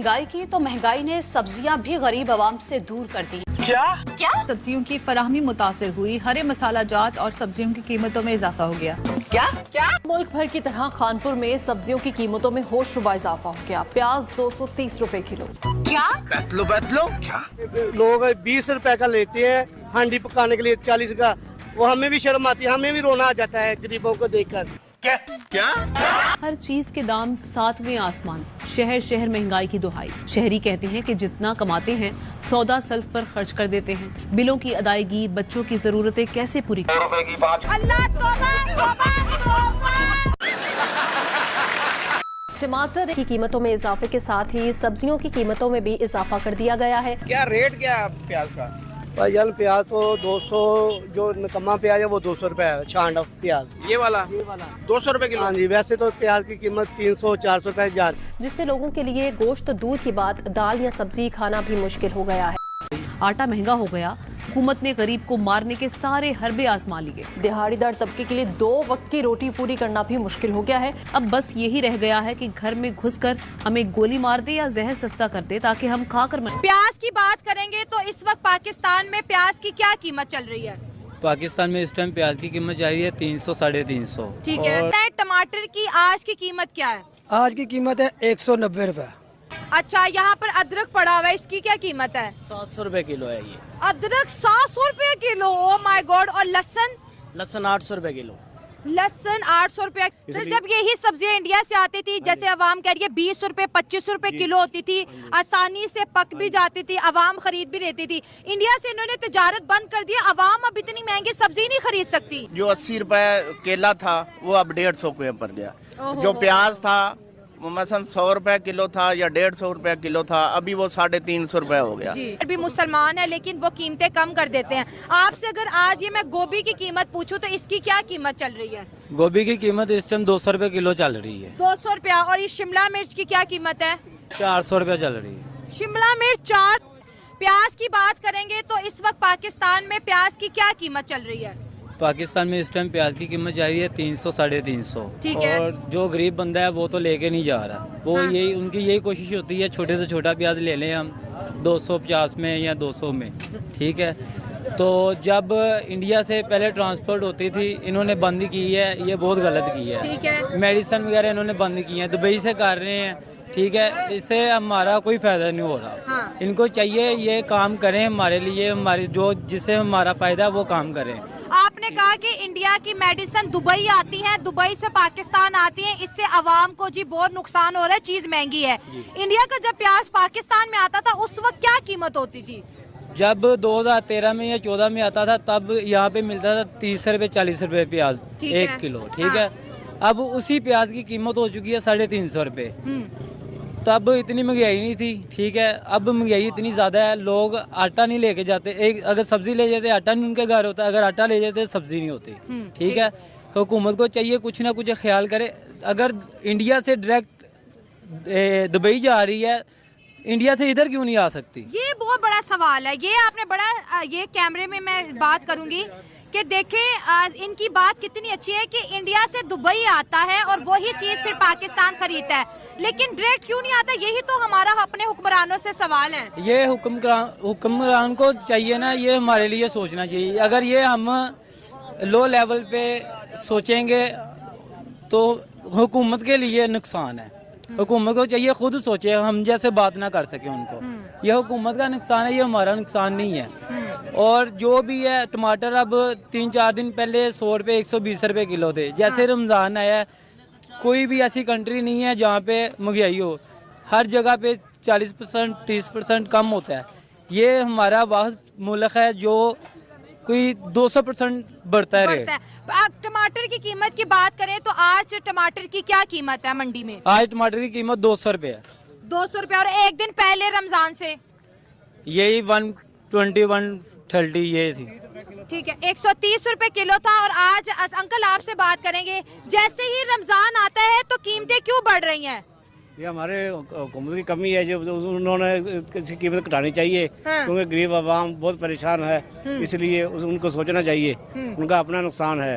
महंगाई की तो महंगाई ने सब्जियां भी गरीब आवाम से दूर कर दी। क्या सब्जियों की फराहमी मुतासिर हुई, हरे मसाला जात और सब्जियों की कीमतों में इजाफा हो गया। क्या मुल्क भर की तरह खानपुर में सब्जियों की कीमतों में होशरुबा इजाफा हो गया। प्याज 230 रुपए किलो। क्या बैतलो क्या लोग 20 रुपए का लेते हैं हांडी पकाने के लिए 40 का। वो हमें भी शर्म आती है, हमें भी रोना आ जाता है गरीबों को देखकर। क्या हर चीज के दाम सातवें आसमान। शहर शहर महंगाई की दुहाई। शहरी कहते हैं कि जितना कमाते हैं सौदा सल्फ पर खर्च कर देते हैं। बिलों की अदायगी, बच्चों की जरूरतें कैसे पूरी करें? टमाटर की कीमतों में इजाफे के साथ ही सब्जियों की कीमतों में भी इजाफा कर दिया गया है। क्या रेट क्या प्याज का? भाईजान प्याज तो 200, जो नकम्मा प्याज है वो 200 रुपए है। छांड प्याज ये वाला 200 रुपए किलो। हाँ जी, वैसे तो प्याज की कीमत 300-400 रुपए जा रही है। जिससे लोगों के लिए गोश्त दूर की बात, दाल या सब्जी खाना भी मुश्किल हो गया है। आटा महंगा हो गया। हुकूमत ने गरीब को मारने के सारे हरबे आजमा लिए। दिहाड़ीदार तबके के लिए 2 वक्त की रोटी पूरी करना भी मुश्किल हो गया है। अब बस यही रह गया है कि घर में घुसकर हमें गोली मार दे या जहर सस्ता कर दे ताकि हम खाकर मर। प्याज की बात करेंगे तो इस वक्त पाकिस्तान में प्याज की क्या कीमत चल रही है? पाकिस्तान में इस टाइम प्याज की कीमत जा रही है 300 साढ़े 300। ठीक है। टमाटर की आज की कीमत क्या है? आज की कीमत है 190 रुपए। अच्छा, यहाँ पर अदरक पड़ा हुआ है, इसकी क्या कीमत है? 700 रुपए किलो है ये। अदरक 700 रुपए किलो। Oh my God. और लहसुन 800 रुपए किलो। लहसुन 800 रुपए। सर, जब यही सब्जियां इंडिया से आती थी, जैसे अवाम कह रही है 20 रुपए 25 रुपए किलो होती थी, आसानी से पक भी जाती थी, अवाम खरीद भी लेती थी। इंडिया से इन्होंने तिजारत बंद कर दिया, अवाम अब इतनी महंगी सब्जी नहीं खरीद सकती। जो 80 रुपए केला था वो अब 150 के ऊपर गया। जो प्याज था वो मसलन 100 रुपए किलो था या 150 रुपए किलो था, अभी वो 350 रुपए हो गया। भी मुसलमान है लेकिन वो कीमतें कम कर देते हैं। आपसे अगर आज ये मैं गोभी की कीमत पूछूं तो इसकी क्या कीमत चल रही है? गोभी की कीमत इस टाइम 200 रुपए किलो चल रही है। 200 रुपया। और ये शिमला मिर्च की क्या कीमत है? 400 रुपए चल रही है। शिमला मिर्च 4। प्याज की बात करेंगे तो इस वक्त पाकिस्तान में प्याज की क्या कीमत चल रही है? पाकिस्तान में इस टाइम प्याज की कीमत जा रही है 300 साढ़े 300। ठीक है। और जो गरीब बंदा है वो तो लेके नहीं जा रहा। वो यही उनकी यही कोशिश होती है छोटे से छोटा प्याज ले लें हम 250 में या 200 में। ठीक है। तो जब इंडिया से पहले ट्रांसपोर्ट होती थी, इन्होंने बंद की है, ये बहुत गलत की है। ठीक है। मेडिसिन वगैरह इन्होंने बंद की है, दुबई से कर रहे हैं। ठीक है। इससे हमारा कोई फायदा नहीं हो रहा। हाँ। इनको चाहिए ये काम करें हमारे लिए, हमारे जो जिससे हमारा फायदा है वो काम करें। आपने कहा कि इंडिया की मेडिसिन दुबई आती है, दुबई से पाकिस्तान आती है, इससे अवाम को जी बहुत नुकसान हो रहा है, चीज महंगी है। इंडिया का जब प्याज पाकिस्तान में आता था उस वक्त क्या कीमत होती थी? जब 2013 में या 14 में आता था तब यहाँ पे मिलता था 30 रुपए 40 रुपए प्याज 1 किलो। ठीक है। अब उसी प्याज की कीमत हो चुकी है 350 रुपए। तब इतनी महंगाई नहीं थी। ठीक है। अब महंगाई इतनी ज़्यादा है, लोग आटा नहीं लेके जाते। एक अगर सब्जी ले जाते आटा नहीं उनके घर होता, अगर आटा ले जाते सब्जी नहीं होती। ठीक है। तो हुकूमत को चाहिए कुछ ना कुछ ख्याल करे। अगर इंडिया से डायरेक्ट दुबई जा रही है, इंडिया से इधर क्यों नहीं आ सकती? ये बहुत बड़ा सवाल है। ये आपने बड़ा ये कैमरे में मैं बात करूंगी कि देखें इनकी बात कितनी अच्छी है कि इंडिया से दुबई आता है और वही चीज फिर पाकिस्तान खरीदता है, लेकिन डायरेक्ट क्यों नहीं आता? यही तो हमारा अपने हुक्मरानों से सवाल है। ये हुक्मरान को चाहिए ना, ये हमारे लिए सोचना चाहिए। अगर ये हम लो लेवल पे सोचेंगे तो हुकूमत के लिए नुकसान है। हुकूमत को चाहिए खुद सोचे, हम जैसे बात ना कर सके उनको। यह हुकूमत का नुकसान है, ये हमारा नुकसान नहीं है। और जो भी है टमाटर अब 3-4 दिन पहले 100 रुपये 120 रुपये किलो थे। जैसे रमज़ान आया, कोई भी ऐसी कंट्री नहीं है जहाँ पे महंगाई हो। हर जगह पे 40% 30% कम होता है। ये हमारा वाहिद मुल्क है जो कोई 200% बढ़ता है रेट। टमाटर की कीमत की बात करें तो आज टमाटर की क्या कीमत है मंडी में? आज टमाटर की कीमत 200 रुपये है। 200 रुपए। और एक दिन पहले रमजान से यही 120 130 ये थी। ठीक है। 130 रुपए किलो था। और आज अंकल आपसे बात करेंगे, जैसे ही रमजान आता है तो कीमतें क्यों बढ़ रही हैं? ये हमारे हुकूमत की कमी है, जो उन्होंने इसकी कीमत घटानी चाहिए, क्योंकि गरीब आवाम बहुत परेशान है, इसलिए उनको सोचना चाहिए, उनका अपना नुकसान है।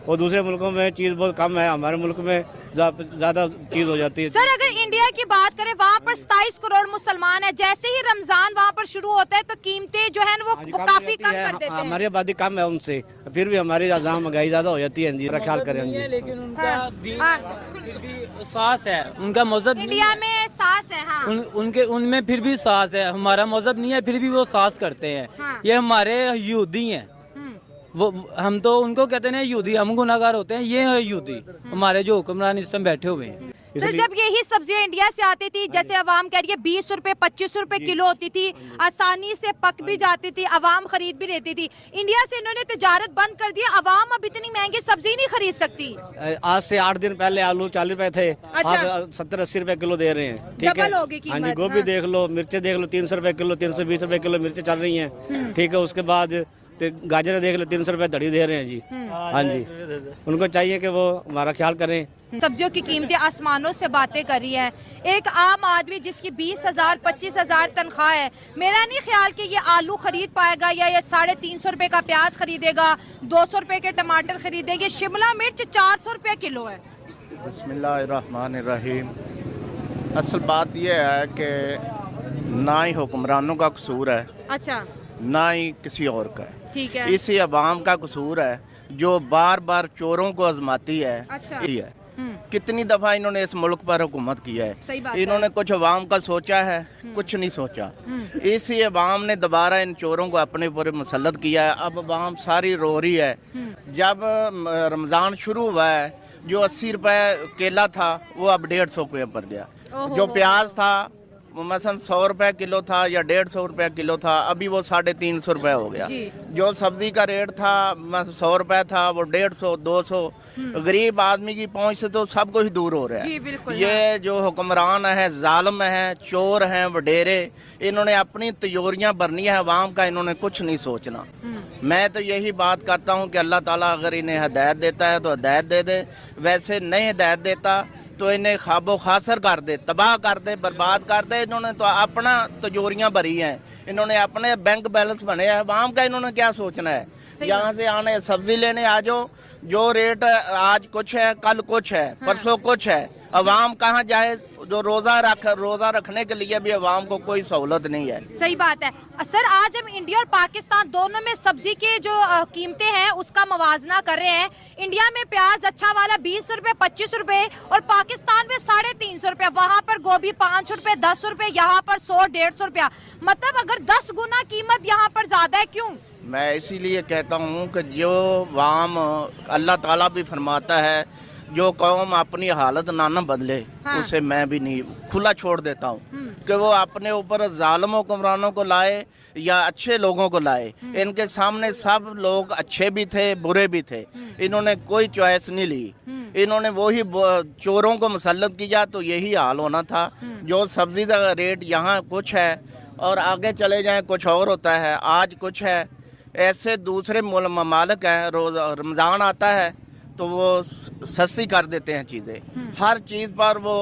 और दूसरे मुल्कों में चीज़ बहुत कम है, हमारे मुल्क में ज़्यादा चीज़ हो जाती है। सर अगर इंडिया की बात करें, वहाँ पर 27 करोड़ मुसलमान है, जैसे ही रमजान वहाँ पर शुरू होता है तो कीमतें जो है वो काफी कम कर देते हैं। हमारी आबादी कम है उनसे, फिर भी हमारी महंगाई ज़्यादा हो जाती है जी, ख्याल करें जी। लेकिन उनका फिर भी सास है, उनका मजहब इंडिया में सास है। हाँ। उनके उनमें फिर भी सास है, हमारा मजहब नहीं है, फिर भी वो सास करते हैं। हाँ। ये हमारे यहूदी हैं, वो हम तो उनको कहते हैं यहूदी, हम गुनाहगार होते हैं, ये है यहूदी हमारे जो हुक्मरान इस टाइम बैठे हुए हैं। सर जब यही सब्जियां इंडिया से आती थी, जैसे अवाम कह रही है 20 रुपए 25 रुपए किलो होती थी, आसानी से पक भी जाती थी, अवाम खरीद भी लेती थी। इंडिया से इन्होंने तिजारत बंद कर दी, अवाम अब इतनी महंगी सब्जी नहीं खरीद सकती। आज से 8 दिन पहले आलू 40 रुपए थे, अच्छा। आप 70-80 रुपए किलो दे रहे हैं। ठीक है, डबल हो गई कीमत। हाँ जी, गोभी देख लो, मिर्चें देख लो, 300 रुपए किलो, 320 रुपए किलो मिर्चें चल रही हैं। ठीक है, उसके बाद गाजरें देख लो, 300 रुपए धड़ी दे रहे हैं जी। हाँ जी, उनको चाहिए कि वो हमारा ख्याल करें। सब्जियों की कीमतें आसमानों से बातें कर रही हैं। एक आम आदमी जिसकी 20,000 25,000 तनख्वाह है, मेरा नहीं ख्याल कि ये आलू खरीद पाएगा, या ये 350 रुपए का प्याज खरीदेगा, 200 रुपए के टमाटर खरीदेंगे। शिमला मिर्च 400 रुपए किलो है। बिस्मिल्लाहिर्रहमानिर्रहीम। असल बात यह है कि ना ही हुक्मरानों का कसूर है, अच्छा, ना ही किसी और का है, ठीक है। इसी अवाम का कसूर है जो बार बार चोरों को आजमाती है। अच्छा। ये है, कितनी दफा इन्होंने इस मुल्क पर हुकूमत किया सही बात है, इन्होंने कुछ अवाम का सोचा है, कुछ नहीं सोचा। इसी अवाम ने दोबारा इन चोरों को अपने ऊपर मुसल्लत किया है। अब अवाम सारी रो रही है। जब रमज़ान शुरू हुआ है, जो 80 रुपए केला था वो अब 150 रुपये पर गया। जो प्याज था मसलन 100 रुपए किलो था या 150 रुपए किलो था, अभी वो 350 रुपए हो गया। जो सब्जी का रेट था 100 रुपए था, वो 150 200। गरीब आदमी की पहुंच से तो सब कुछ दूर हो रहा जी, बिल्कुल, है। ये जो हुक्मरान है, जालिम है, चोर हैं, वडेरे, इन्होंने अपनी तिजोरियां भरनी है अवाम का, इन्होंने कुछ नहीं सोचना। मैं तो यही बात करता हूँ कि अल्लाह ताला अगर इन्हें हिदायत देता है तो हिदायत दे दे, वैसे नहीं हिदायत देता तो इन्हें खाबो खासर कर दे, तबाह कर दे, बर्बाद कर दे। इन्होंने तो अपना तिजोरियां भरी हैं, इन्होंने अपने बैंक बैलेंस बने हैं, अवाम का इन्होंने क्या सोचना है। यहाँ से आने सब्जी लेने आ जाओ, जो रेट आज कुछ है, कल कुछ है, परसों कुछ है, अवाम कहाँ जाए। जो रोजा रखने के लिए भी अवाम को कोई सहूलत नहीं है। सही बात है। सर आज हम इंडिया और पाकिस्तान दोनों में सब्जी के जो कीमतें हैं उसका मवाजना कर रहे हैं। इंडिया में प्याज अच्छा वाला 20 रुपए 25 रुपए और पाकिस्तान में 350 रुपए, वहाँ पर गोभी 5 रुपए 10 रुपए, यहाँ पर 100-150 रुपया। मतलब अगर 10 गुना कीमत यहाँ पर ज्यादा है, क्यों? मैं इसीलिए कहता हूँ कि जो वाम अल्लाह ताला भी फरमाता है, जो कौम अपनी हालत ना बदले, हाँ। उसे मैं भी नहीं खुला छोड़ देता हूँ कि वो अपने ऊपर जालिम हुक्मरानों को लाए या अच्छे लोगों को लाए। इनके सामने सब लोग अच्छे भी थे, बुरे भी थे, इन्होंने कोई चॉइस नहीं ली। इन्होंने वही चोरों को मुसल्लत किया तो यही हाल होना था। जो सब्जी का रेट यहाँ कुछ है और आगे चले जाएं कुछ और होता है, आज कुछ है। ऐसे दूसरे ममालिक हैं, रोज रमज़ान आता है तो वो सस्ती कर देते हैं चीज़ें, हर चीज़ पर वो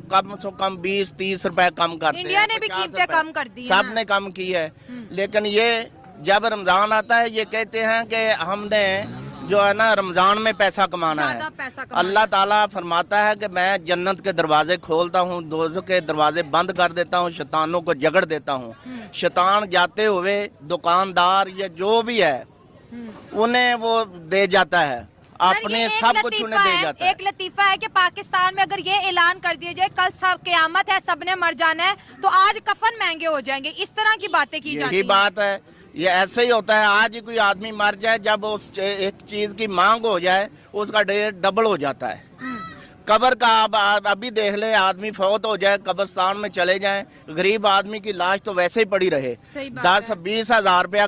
कम से कम 20-30 रुपए कम करते हैं। इंडिया ने भी कीमतें कम कर दी, सब ने कम की है। लेकिन ये जब रमज़ान आता है ये कहते हैं कि हमने जो है ना रमज़ान में पैसा कमाना है। अल्लाह ताला फरमाता है कि मैं जन्नत के दरवाजे खोलता हूँ, दोज़ख के दरवाजे बंद कर देता हूँ, शैतानों को जगड़ देता हूँ। शैतान जाते हुए दुकानदार या जो भी है उन्हें वो दे जाता है, अपने सब कुछ उन्हें दे जाता है। एक लतीफा है कि पाकिस्तान में अगर ये ऐलान कर दिया जाए कल सब क़यामत है, सबने मर जाना है, तो आज कफन महंगे हो जाएंगे, इस तरह की बातें की जाती हैं। यही बात है, ये ऐसे ही होता है। आज ही कोई आदमी मर जाए, जब उस एक चीज की मांग हो जाए उसका रेट डबल हो जाता है। कब्र का अभी देख ले, आदमी फौत हो जाए, कब्रिस्तान में चले जाएं, गरीब आदमी की लाश तो वैसे ही पड़ी रहे, 10-20 हज़ार रुपया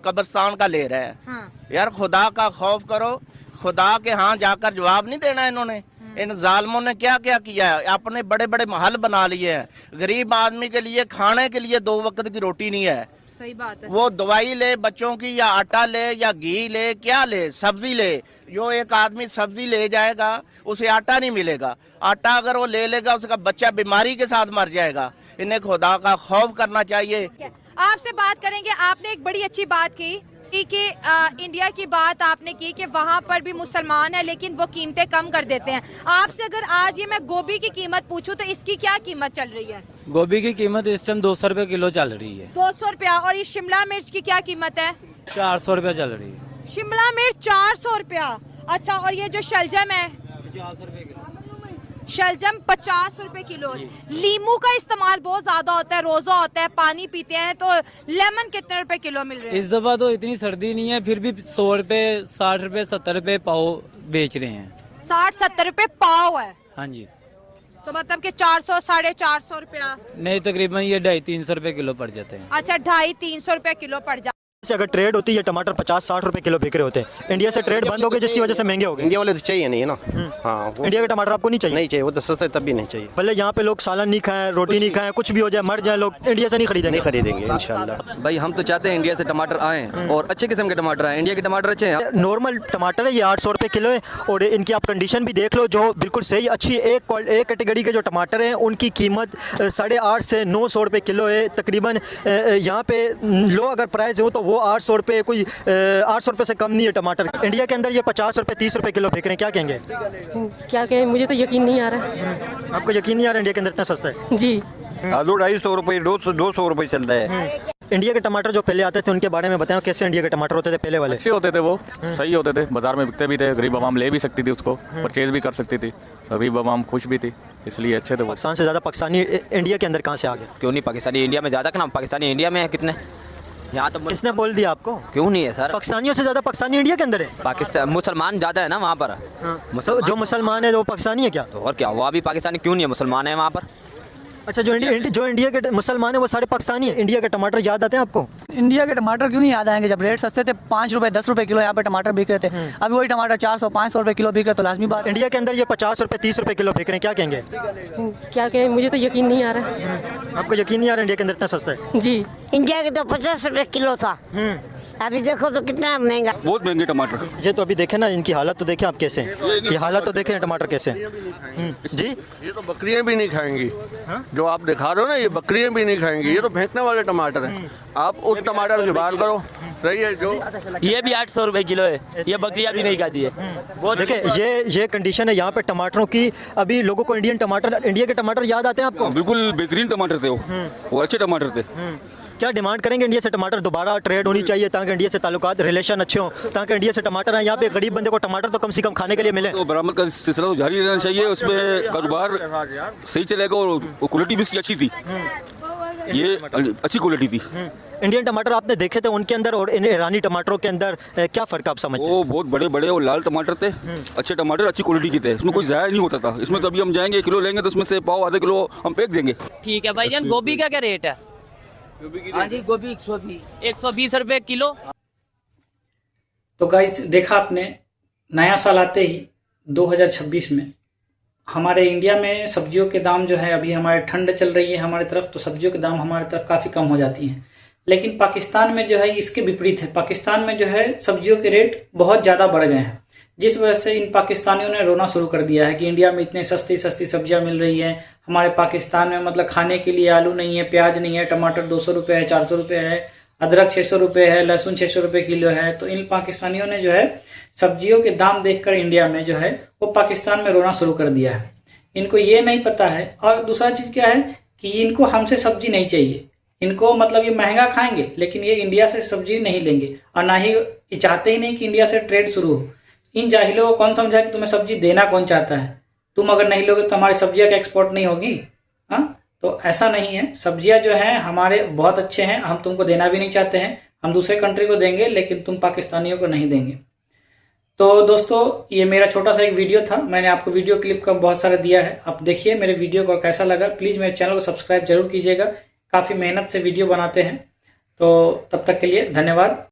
कब्रिस्तान का ले रहे हैं। हाँ। यार खुदा का खौफ करो, खुदा के यहाँ जाकर जवाब नहीं देना। इन्होंने इन जालमों ने क्या क्या किया है, अपने बड़े बड़े महल बना लिए हैं। गरीब आदमी के लिए खाने के लिए 2 वक्त की रोटी नहीं है, सही बात है। वो दवाई ले बच्चों की, या आटा ले, या घी ले, क्या ले, सब्जी ले। जो एक आदमी सब्जी ले जाएगा उसे आटा नहीं मिलेगा। आटा अगर वो ले लेगा उसका बच्चा बीमारी के साथ मर जाएगा। इन्हें खुदा का खौफ करना चाहिए। आपसे बात करेंगे। आपने एक बड़ी अच्छी बात की कि इंडिया की बात आपने की कि वहाँ पर भी मुसलमान है लेकिन वो कीमतें कम कर देते हैं। आपसे अगर आज ये मैं गोभी की कीमत पूछूं तो इसकी क्या कीमत चल रही है? गोभी की कीमत इस टाइम 200 रुपये किलो चल रही है। 200 रुपया। और ये शिमला मिर्च की क्या कीमत है? 400 रुपये चल रही है। शिमला मिर्च 400 रुपया। अच्छा, और ये जो शलजम है? 50 रुपये किलो। शलजम 50 रुपए किलो। लीमू का इस्तेमाल बहुत ज्यादा होता है, रोजा होता है, पानी पीते हैं, तो लेमन कितने रुपए किलो मिल रहे हैं? इस दफा तो इतनी सर्दी नहीं है, फिर भी 100 रुपये, 60 रुपये, 70 रुपये पाव बेच रहे हैं। 60-70 रुपए पाव है? हाँ जी। तो मतलब कि 400 450 रुपया? नहीं, तकरीबन ये 250-300 रुपये किलो पड़ जाते हैं। अच्छा, 250-300 रुपए किलो पड़ जाता है। से अगर ट्रेड होती है टमाटर 50-60 रुपए किलो बिक रहे होते हैं। इंडिया से ट्रेड बंद हो गई जिसकी वजह से महंगे हो गए। इंडिया वाले तो चाहिए नहीं है ना। हाँ, इंडिया के टमाटर आपको नहीं चाहिए? नहीं चाहिए, वो तो सस्ते तब भी नहीं चाहिए। भले यहाँ पे लोग सालन नहीं खाएं, रोटी नहीं खाएं, कुछ भी हो जाए, मर जाए, लोग इंडिया से नहीं खरीदेंगे। नहीं खरीदेंगे इंशाल्लाह। भाई हम तो चाहते हैं इंडिया से टमाटर आए और अच्छे किस्म के टमाटर आए। इंडिया के टमाटर अच्छे हैं। नॉर्मल टमाटर है ये 800 रुपये किलो है। और इनकी आप कंडीशन भी देख लो, जो बिल्कुल सही अच्छी एक कैटेगरी के जो टमाटर हैं उनकी कीमत 850 से 900 रुपये किलो है तकरीबन। यहाँ पे लो अगर प्राइस हो तो वो 800 रुपये, कोई 800 रुपये से कम नहीं है टमाटर। इंडिया के अंदर ये 50 रुपये 30 रुपये किलो बिक रहे हैं। क्या कहेंगे? क्या कहें, मुझे तो यकीन नहीं आ रहा है। आपको यकीन नहीं आ रहा इंडिया के अंदर इतना सस्ता है? जी। आलू 250 रुपये, 200 रुपये चल रहा है। इंडिया के टमाटर जो पहले आते थे उनके बारे में बताएं, कैसे इंडिया के टमाटर होते थे पहले वाले? अच्छे होते थे, वो सही होते थे, बाजार में बिकते भी थे, गरीब आवाम ले भी सकती थी उसको, परचेज भी कर सकती थी, गरीब आवाम खुश भी थी, इसलिए अच्छे थे वो। पाकिस्तान से ज़्यादा पाकिस्तानी इंडिया के अंदर कहाँ से आ गए? क्यों नहीं, पाकिस्तानी इंडिया में ज्यादा ना, पाकिस्तानी इंडिया में है कितने? यहाँ तो किसने बोल दिया आपको? क्यों नहीं है सर? पाकिस्तानियों से ज़्यादा पाकिस्तानी इंडिया के अंदर है। पाकिस्तान मुसलमान ज्यादा है ना वहाँ पर। तो जो मुसलमान है वो पाकिस्तानी है क्या? तो और क्या, वो भी पाकिस्तानी क्यों नहीं है, मुसलमान है वहाँ पर। अच्छा, जो इंडिया के मुसलमान है वो सारे पाकिस्तानी है। इंडिया के टमाटर याद आते हैं आपको? इंडिया के टमाटर क्यों नहीं याद आएंगे, जब रेट सस्ते थे 5 रुपए 10 रुपए किलो यहाँ पे टमाटर बिक रहे थे। अभी वही टमाटर 400-500 रुपए किलो बिक रहे, तो लाजमी बात। इंडिया के अंदर ये 50 रुपये 30 रुपये किलो बिक रहे हैं। क्या कहेंगे? क्या कहें, मुझे तो यकीन नहीं आ रहा है। आपको यकीन नहीं आ रहा इंडिया के अंदर इतना सस्ता है? जी। इंडिया के तो 50 रुपए किलो था, अभी देखो तो कितना महंगा। बहुत महंगे टमाटर। ये तो अभी देखे ना, इनकी हालत तो देखें आप कैसे हैं। ये हालत तो देखें टमाटर कैसे हैं। जी, ये तो बकरियां भी नहीं खाएंगी। जो आप दिखा रहे हो ना, ये बकरियां भी नहीं खाएंगी। ये तो फेंकने वाले टमाटर हैं। आप उस टमाटर की बात करो, सही है। जो ये भी 800 रुपए किलो है, ये बकरियां भी नहीं खाती है। वो देखिए ये कंडीशन है यहाँ पे टमाटरों की। अभी लोगों को इंडिया के टमाटर याद आते हैं आपको? बिल्कुल बेहतरीन टमाटर थे वो अच्छे टमाटर थे। क्या डिमांड करेंगे इंडिया से टमाटर दोबारा ट्रेड होनी चाहिए ताकि इंडिया से ताल्लुकात रिलेशन अच्छे हों, ताकि इंडिया से टमाटर आए, यहाँ पे गरीब बंदे को टमाटर तो कम से कम खाने के लिए मिले? तो बरामद का सिलसिला तो जारी रहना चाहिए, उसमें कारोबार सही चलेगा। और क्वालिटी भी इसकी अच्छी थी, ये अच्छी क्वालिटी थी। इंडियन टमाटर आपने देखे थे, उनके अंदर और ईरानी टमाटरों के अंदर क्या फ़र्क आप समझते हैं? वो बहुत बड़े बड़े और लाल टमाटर थे, अच्छे टमाटर, अच्छी क्वालिटी के थे, इसमें कोई ज़ाया नहीं होता था। इसमें तो अभी हम जाएंगे 1 किलो लेंगे तो उसमें से पाव आधा किलो हम फेंक देंगे। ठीक है भाईजान, गोभी का क्या रेट है? हाँ जी, गोभी 120 रुपए किलो। तो गाइस, देखा आपने, नया साल आते ही 2026 में हमारे इंडिया में सब्जियों के दाम जो है, अभी हमारे ठंड चल रही है हमारी तरफ, तो सब्जियों के दाम हमारी तरफ काफ़ी कम हो जाती हैं। लेकिन पाकिस्तान में जो है इसके विपरीत है। पाकिस्तान में जो है सब्जियों के रेट बहुत ज़्यादा बढ़ गए हैं, जिस वजह से इन पाकिस्तानियों ने रोना शुरू कर दिया है कि इंडिया में इतने सस्ती सब्जियां मिल रही हैं, हमारे पाकिस्तान में मतलब खाने के लिए आलू नहीं है, प्याज नहीं है, टमाटर 200 रुपये है, 400 रुपये है, अदरक 600 रुपये है, लहसुन 600 रुपये किलो है। तो इन पाकिस्तानियों ने जो है सब्जियों के दाम देखकर इंडिया में जो है वो पाकिस्तान में रोना शुरू कर दिया है। इनको ये नहीं पता है। और दूसरा चीज़ क्या है कि इनको हमसे सब्जी नहीं चाहिए, इनको मतलब ये महंगा खाएंगे लेकिन ये इंडिया से सब्जी नहीं लेंगे, और ना ही चाहते ही नहीं कि इंडिया से ट्रेड शुरू हो। इन जाहिलों को कौन समझा कि तुम्हें सब्जी देना कौन चाहता है? तुम अगर नहीं लोगे तो हमारी सब्जियां का एक्सपोर्ट नहीं होगी। हाँ, तो ऐसा नहीं है। सब्जियां जो हैं हमारे बहुत अच्छे हैं, हम तुमको देना भी नहीं चाहते हैं। हम दूसरे कंट्री को देंगे लेकिन तुम पाकिस्तानियों को नहीं देंगे। तो दोस्तों, ये मेरा छोटा सा एक वीडियो था, मैंने आपको वीडियो क्लिप का बहुत सारा दिया है। आप देखिए मेरे वीडियो को, कैसा लगा प्लीज़ मेरे चैनल को सब्सक्राइब जरूर कीजिएगा। काफ़ी मेहनत से वीडियो बनाते हैं। तो तब तक के लिए धन्यवाद।